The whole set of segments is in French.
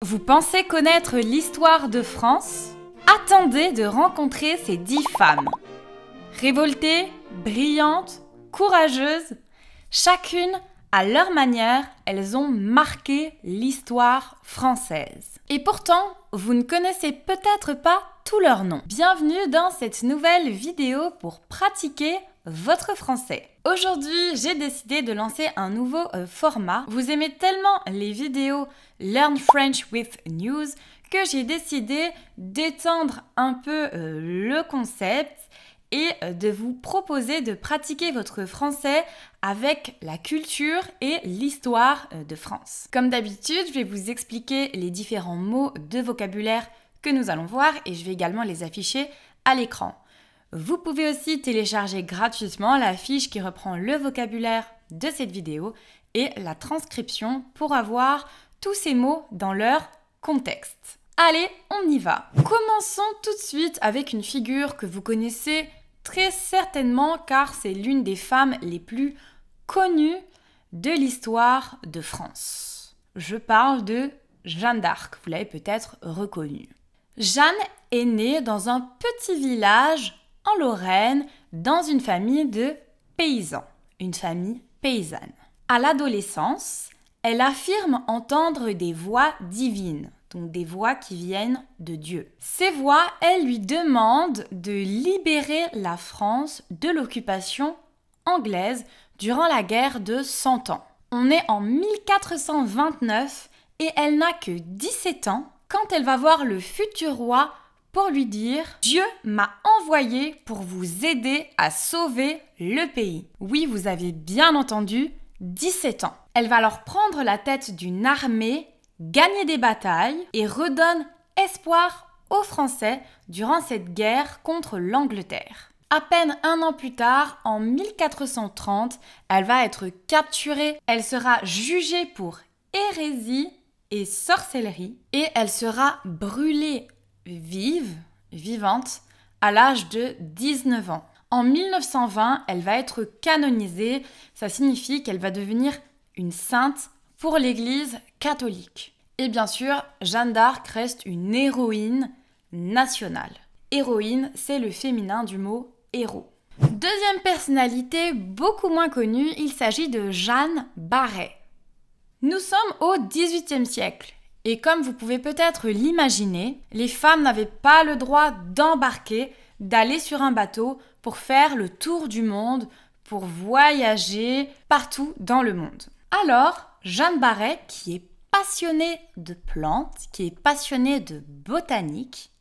Vous pensez connaître l'histoire de France? Attendez de rencontrer ces 10 femmes. Révoltées, brillantes, courageuses, chacune, à leur manière, elles ont marqué l'histoire française. Et pourtant, vous ne connaissez peut-être pas tous leurs noms. Bienvenue dans cette nouvelle vidéo pour pratiquer votre français. Aujourd'hui, j'ai décidé de lancer un nouveau format. Vous aimez tellement les vidéos Learn French with News que j'ai décidé d'étendre un peu le concept et de vous proposer de pratiquer votre français avec la culture et l'histoire de France. Comme d'habitude, je vais vous expliquer les différents mots de vocabulaire que nous allons voir et je vais également les afficher à l'écran. Vous pouvez aussi télécharger gratuitement la fiche qui reprend le vocabulaire de cette vidéo et la transcription pour avoir tous ces mots dans leur contexte. Allez, on y va. Commençons tout de suite avec une figure que vous connaissez très certainement car c'est l'une des femmes les plus connues de l'histoire de France. Je parle de Jeanne d'Arc, vous l'avez peut-être reconnue. Jeanne est née dans un petit village en Lorraine, dans une famille de paysans, une famille paysanne. À l'adolescence, elle affirme entendre des voix divines, donc des voix qui viennent de Dieu. Ces voix, elles lui demandent de libérer la France de l'occupation anglaise durant la guerre de 100 ans. On est en 1429 et elle n'a que 17 ans quand elle va voir le futur roi pour lui dire « Dieu m'a envoyé pour vous aider à sauver le pays ». Oui, vous avez bien entendu, 17 ans. Elle va alors prendre la tête d'une armée, gagner des batailles et redonne espoir aux Français durant cette guerre contre l'Angleterre. À peine un an plus tard, en 1430, elle va être capturée. Elle sera jugée pour hérésie et sorcellerie et elle sera brûlée vivante, à l'âge de 19 ans. En 1920, elle va être canonisée. Ça signifie qu'elle va devenir une sainte pour l'Église catholique. Et bien sûr, Jeanne d'Arc reste une héroïne nationale. Héroïne, c'est le féminin du mot héros. Deuxième personnalité beaucoup moins connue, il s'agit de Jeanne Barret. Nous sommes au XVIIIe siècle. Et comme vous pouvez peut-être l'imaginer, les femmes n'avaient pas le droit d'embarquer, d'aller sur un bateau pour faire le tour du monde, pour voyager partout dans le monde. Alors, Jeanne Barret, qui est passionnée de plantes, qui est passionnée de botanique,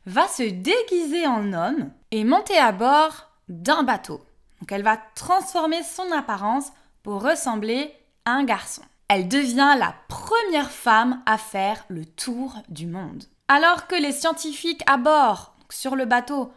va se déguiser en homme et monter à bord d'un bateau. Donc elle va transformer son apparence pour ressembler à un garçon. Elle devient la première femme à faire le tour du monde. Alors que les scientifiques à bord, sur le bateau,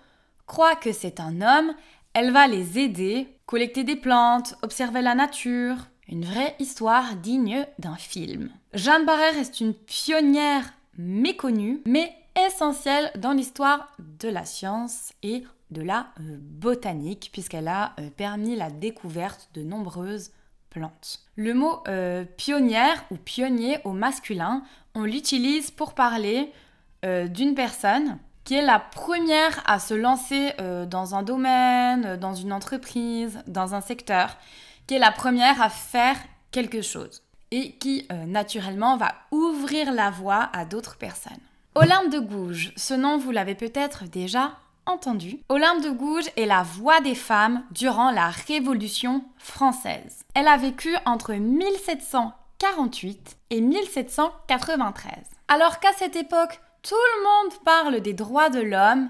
croient que c'est un homme, elle va les aider, collecter des plantes, observer la nature. Une vraie histoire digne d'un film. Jeanne Barret reste une pionnière méconnue, mais essentielle dans l'histoire de la science et de la botanique, puisqu'elle a permis la découverte de nombreuses plantes. Le mot pionnière ou pionnier au masculin, on l'utilise pour parler d'une personne qui est la première à se lancer dans un domaine, dans une entreprise, dans un secteur, qui est la première à faire quelque chose et qui naturellement va ouvrir la voie à d'autres personnes. Olympe de Gouges, ce nom vous l'avez peut-être déjà entendu. Olympe de Gouges est la voix des femmes durant la Révolution française. Elle a vécu entre 1748 et 1793. Alors qu'à cette époque, tout le monde parle des droits de l'homme,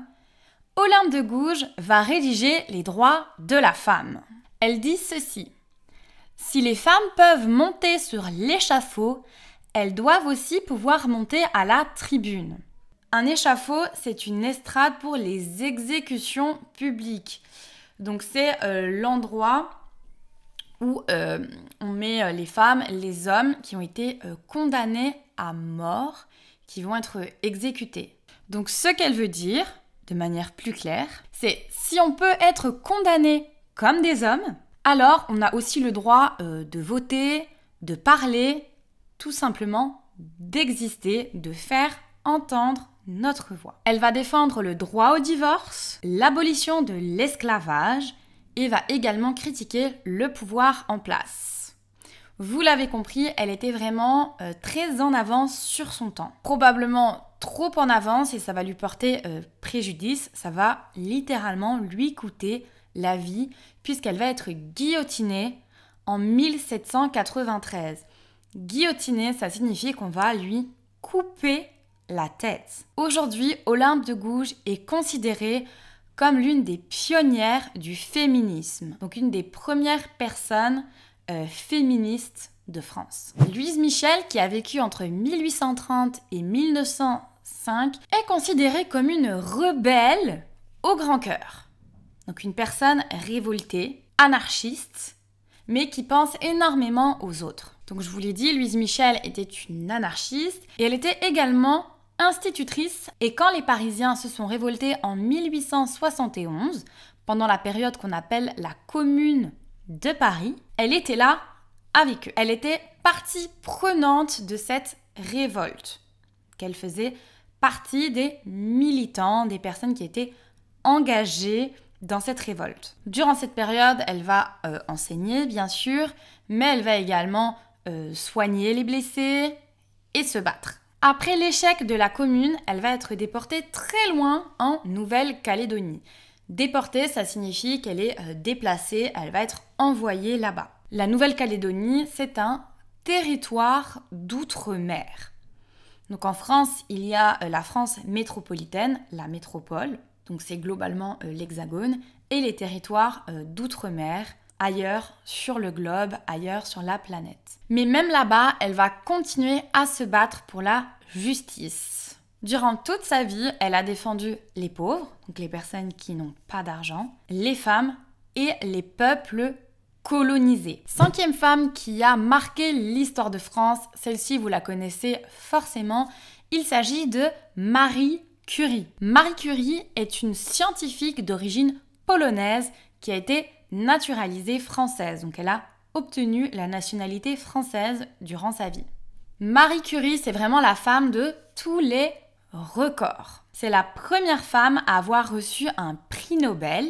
Olympe de Gouges va rédiger les droits de la femme. Elle dit ceci: « Si les femmes peuvent monter sur l'échafaud, elles doivent aussi pouvoir monter à la tribune. » Un échafaud, c'est une estrade pour les exécutions publiques. Donc c'est l'endroit où on met les femmes, les hommes qui ont été condamnés à mort, qui vont être exécutés. Donc ce qu'elle veut dire, de manière plus claire, c'est si on peut être condamné comme des hommes, alors on a aussi le droit de voter, de parler, tout simplement d'exister, de faire entendre notre voix. Elle va défendre le droit au divorce, l'abolition de l'esclavage et va également critiquer le pouvoir en place. Vous l'avez compris, elle était vraiment très en avance sur son temps. Probablement trop en avance et ça va lui porter préjudice. Ça va littéralement lui coûter la vie puisqu'elle va être guillotinée en 1793. Guillotiner, ça signifie qu'on va lui couper la tête. Aujourd'hui, Olympe de Gouges est considérée comme l'une des pionnières du féminisme, donc une des premières personnes féministes de France. Louise Michel, qui a vécu entre 1830 et 1905, est considérée comme une rebelle au grand cœur. Donc une personne révoltée, anarchiste, mais qui pense énormément aux autres. Donc je vous l'ai dit, Louise Michel était une anarchiste et elle était également institutrice. Et quand les Parisiens se sont révoltés en 1871, pendant la période qu'on appelle la Commune de Paris, elle était là avec eux. Elle était partie prenante de cette révolte. Qu'elle faisait partie des militants, des personnes qui étaient engagées dans cette révolte. Durant cette période, elle va enseigner, bien sûr, mais elle va également soigner les blessés et se battre. Après l'échec de la Commune, elle va être déportée très loin en Nouvelle-Calédonie. Déportée, ça signifie qu'elle est déplacée, elle va être envoyée là-bas. La Nouvelle-Calédonie, c'est un territoire d'outre-mer. Donc en France, il y a la France métropolitaine, la métropole, donc c'est globalement l'Hexagone, et les territoires d'outre-mer, ailleurs sur le globe, ailleurs sur la planète. Mais même là-bas, elle va continuer à se battre pour la justice. Durant toute sa vie, elle a défendu les pauvres, donc les personnes qui n'ont pas d'argent, les femmes et les peuples colonisés. 5e femme qui a marqué l'histoire de France, celle-ci vous la connaissez forcément, il s'agit de Marie Curie. Marie Curie est une scientifique d'origine polonaise qui a été naturalisée française, donc elle a obtenu la nationalité française durant sa vie. Marie Curie, c'est vraiment la femme de tous les records. C'est la première femme à avoir reçu un prix Nobel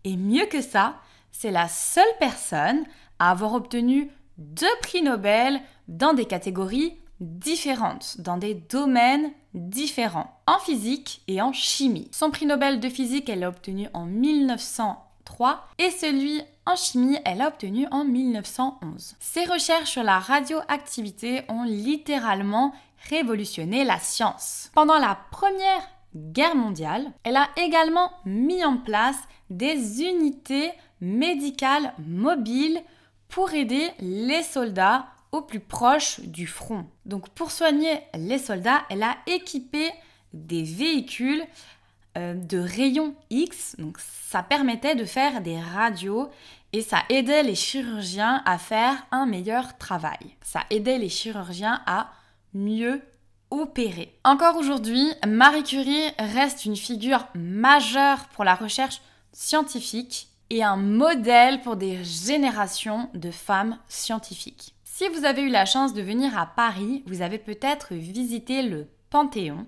et mieux que ça, c'est la seule personne à avoir obtenu 2 prix Nobel dans des catégories différentes, dans des domaines différents, en physique et en chimie. Son prix Nobel de physique, elle l'a obtenu en 1903 et celui en chimie, elle l'a obtenu en 1911. Ses recherches sur la radioactivité ont littéralement révolutionné la science. Pendant la Première Guerre mondiale, elle a également mis en place des unités médicales mobiles pour aider les soldats au plus proche du front. Donc pour soigner les soldats, elle a équipé des véhicules de rayons X. Donc ça permettait de faire des radios et ça aidait les chirurgiens à faire un meilleur travail. Ça aidait les chirurgiens à mieux opérer. Encore aujourd'hui, Marie Curie reste une figure majeure pour la recherche scientifique et un modèle pour des générations de femmes scientifiques. Si vous avez eu la chance de venir à Paris, vous avez peut-être visité le Panthéon.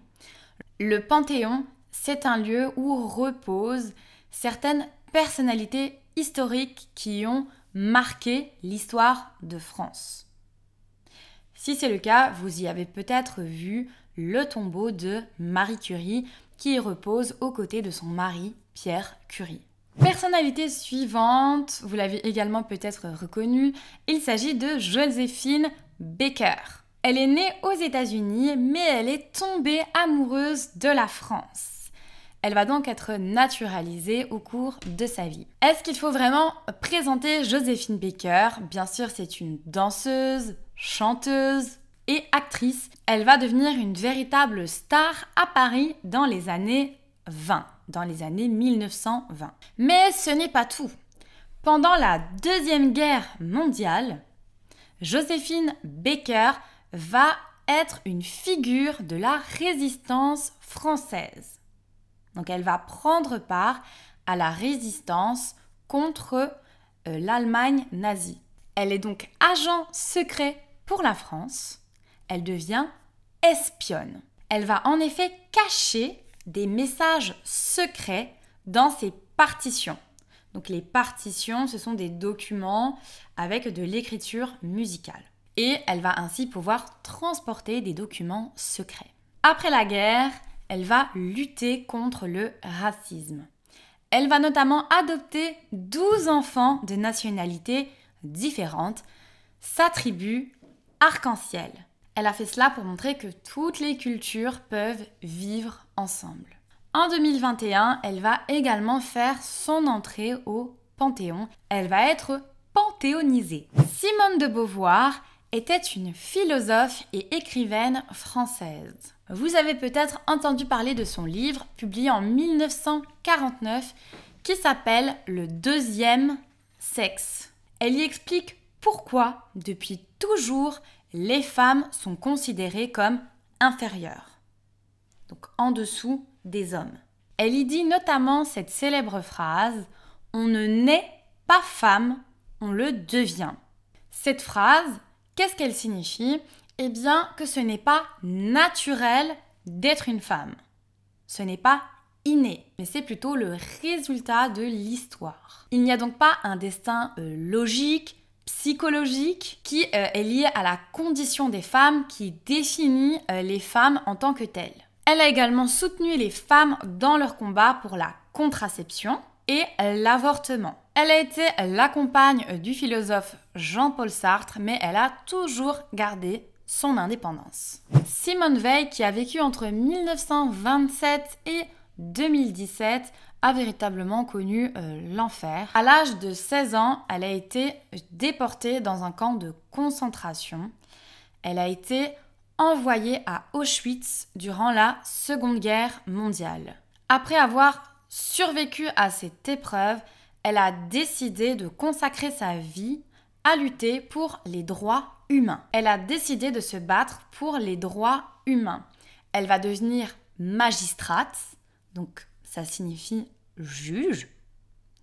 Le Panthéon, c'est un lieu où reposent certaines personnalités historiques qui ont marqué l'histoire de France. Si c'est le cas, vous y avez peut-être vu le tombeau de Marie Curie qui repose aux côtés de son mari, Pierre Curie. Personnalité suivante, vous l'avez également peut-être reconnue, il s'agit de Joséphine Baker. Elle est née aux États-Unis, mais elle est tombée amoureuse de la France. Elle va donc être naturalisée au cours de sa vie. Est-ce qu'il faut vraiment présenter Joséphine Baker? Bien sûr, c'est une danseuse, chanteuse et actrice. Elle va devenir une véritable star à Paris dans les années 20, dans les années 1920. Mais ce n'est pas tout. Pendant la Deuxième Guerre mondiale, Joséphine Baker va être une figure de la résistance française. Donc elle va prendre part à la résistance contre l'Allemagne nazie. Elle est donc agent secret pour la France. elle devient espionne. Elle va en effet cacher des messages secrets dans ses partitions. Donc les partitions, ce sont des documents avec de l'écriture musicale. Et elle va ainsi pouvoir transporter des documents secrets. Après la guerre, elle va lutter contre le racisme. Elle va notamment adopter 12 enfants de nationalités différentes, sa tribu arc-en-ciel. Elle a fait cela pour montrer que toutes les cultures peuvent vivre ensemble. En 2021, elle va également faire son entrée au Panthéon. Elle va être panthéonisée. Simone de Beauvoir était une philosophe et écrivaine française. Vous avez peut-être entendu parler de son livre, publié en 1949, qui s'appelle « Le deuxième sexe ». Elle y explique pourquoi, depuis toujours, les femmes sont considérées comme inférieures, donc en dessous des hommes. Elle y dit notamment cette célèbre phrase « On ne naît pas femme, on le devient ». Cette phrase, qu'est-ce qu'elle signifie ? Eh bien que ce n'est pas naturel d'être une femme. Ce n'est pas inné, mais c'est plutôt le résultat de l'histoire. Il n'y a donc pas un destin logique, psychologique, qui est lié à la condition des femmes, qui définit les femmes en tant que telles. Elle a également soutenu les femmes dans leur combat pour la contraception et l'avortement. Elle a été la compagne du philosophe Jean-Paul Sartre, mais elle a toujours gardé son indépendance. Simone Veil, qui a vécu entre 1927 et 2017, a véritablement connu l'enfer. À l'âge de 16 ans, elle a été déportée dans un camp de concentration. Elle a été envoyée à Auschwitz durant la Seconde Guerre mondiale. Après avoir survécu à cette épreuve, elle a décidé de consacrer sa vie à lutter pour les droits humains. Elle a décidé de se battre pour les droits humains. Elle va devenir magistrate, donc ça signifie juge,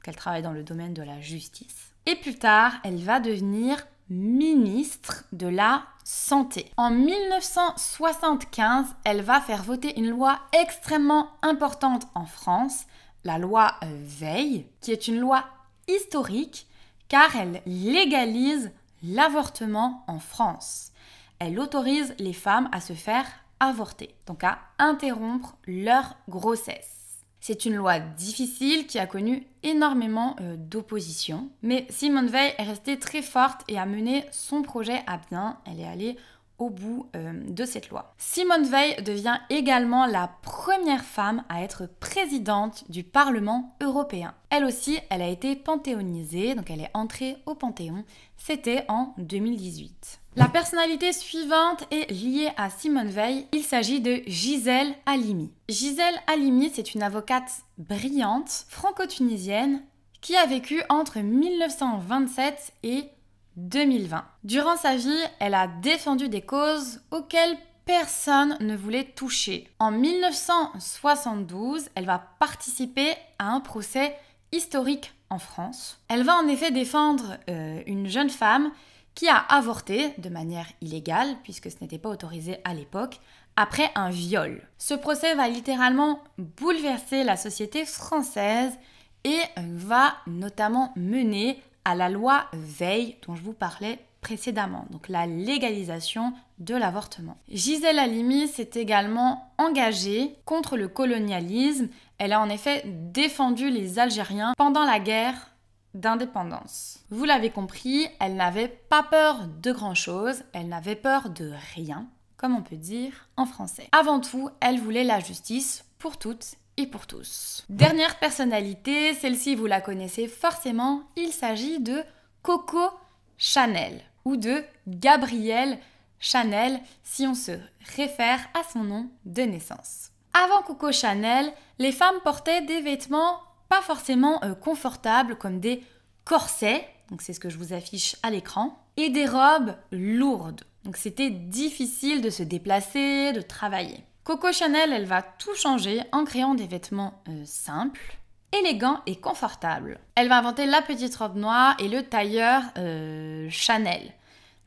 qu'elle travaille dans le domaine de la justice. Et plus tard, elle va devenir ministre de la Santé. En 1975, elle va faire voter une loi extrêmement importante en France, la loi Veil, qui est une loi historique car elle légalise l'avortement en France. Elle autorise les femmes à se faire avorter, donc à interrompre leur grossesse. C'est une loi difficile qui a connu énormément d'opposition, mais Simone Veil est restée très forte et a mené son projet à bien. Elle est allée au bout de cette loi. Simone Veil devient également la première femme à être présidente du Parlement européen. Elle aussi, elle a été panthéonisée, donc elle est entrée au Panthéon. C'était en 2018. La personnalité suivante est liée à Simone Veil. Il s'agit de Gisèle Halimi. Gisèle Halimi, c'est une avocate brillante, franco-tunisienne, qui a vécu entre 1927 et 2020. Durant sa vie, elle a défendu des causes auxquelles personne ne voulait toucher. En 1972, elle va participer à un procès historique en France. Elle va en effet défendre une jeune femme qui a avorté de manière illégale, puisque ce n'était pas autorisé à l'époque, après un viol. Ce procès va littéralement bouleverser la société française et va notamment mener à la loi Veil dont je vous parlais précédemment, donc la légalisation de l'avortement. Gisèle Halimi s'est également engagée contre le colonialisme. Elle a en effet défendu les Algériens pendant la guerre d'indépendance. Vous l'avez compris, elle n'avait pas peur de grand-chose, elle n'avait peur de rien, comme on peut dire en français. Avant tout, elle voulait la justice pour toutes et pour tous. Dernière personnalité, celle-ci vous la connaissez forcément, il s'agit de Coco Chanel ou de Gabrielle Chanel si on se réfère à son nom de naissance. Avant Coco Chanel, les femmes portaient des vêtements pas forcément confortables comme des corsets, donc c'est ce que je vous affiche à l'écran, et des robes lourdes. Donc c'était difficile de se déplacer, de travailler. Coco Chanel, elle va tout changer en créant des vêtements simples, élégants et confortables. Elle va inventer la petite robe noire et le tailleur Chanel.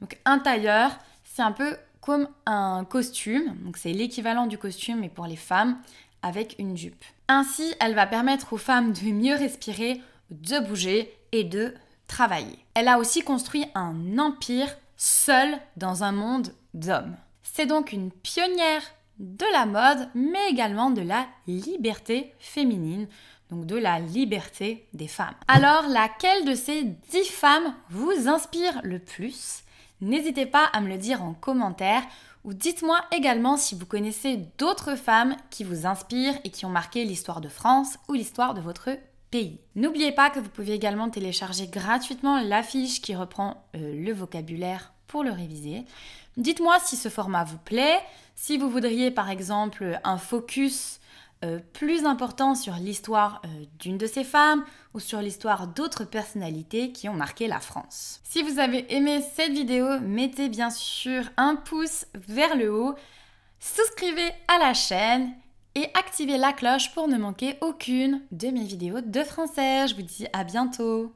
Donc un tailleur, c'est un peu comme un costume, donc c'est l'équivalent du costume mais pour les femmes, avec une jupe. Ainsi, elle va permettre aux femmes de mieux respirer, de bouger et de travailler. Elle a aussi construit un empire seule dans un monde d'hommes. C'est donc une pionnière de la mode, mais également de la liberté féminine, donc de la liberté des femmes. Alors, laquelle de ces 10 femmes vous inspire le plus ? N'hésitez pas à me le dire en commentaire ou dites-moi également si vous connaissez d'autres femmes qui vous inspirent et qui ont marqué l'histoire de France ou l'histoire de votre pays. N'oubliez pas que vous pouvez également télécharger gratuitement la fiche qui reprend le vocabulaire pour le réviser. Dites-moi si ce format vous plaît, si vous voudriez par exemple un focus plus important sur l'histoire d'une de ces femmes ou sur l'histoire d'autres personnalités qui ont marqué la France. Si vous avez aimé cette vidéo, mettez bien sûr un pouce vers le haut, souscrivez à la chaîne et activez la cloche pour ne manquer aucune de mes vidéos de français. Je vous dis à bientôt.